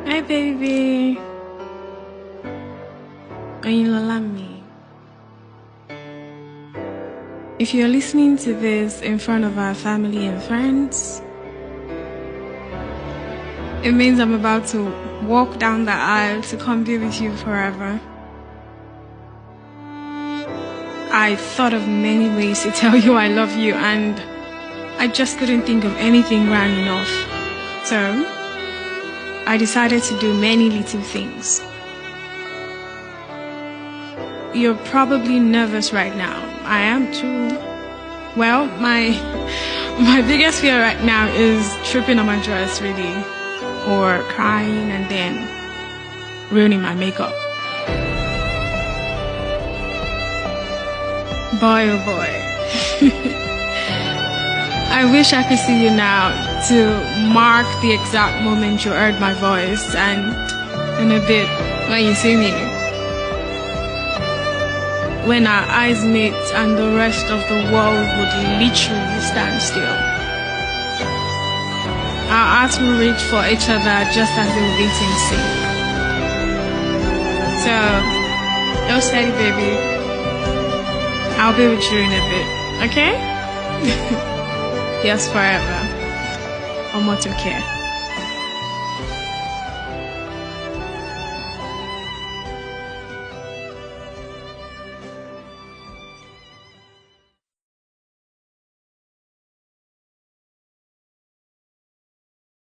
Hi, baby. Oyinlolami. If you're listening to this in front of our family and friends, it means I'm about to walk down the aisle to come be with you forever. I thought of many ways to tell you I love you, and I just couldn't think of anything grand enough. So I decided to do many little things. You're probably nervous right now. I am too. Well, my biggest fear right now is tripping on my dress, really, or crying and then ruining my makeup. Boy, oh boy. I wish I could see you now to mark the exact moment you heard my voice, and in a bit when you see me. When our eyes meet and the rest of the world would literally stand still. Our hearts will reach for each other just as they will beat in sync. So, go steady, baby. I'll be with you in a bit, okay? Yes, forever. Omoto care.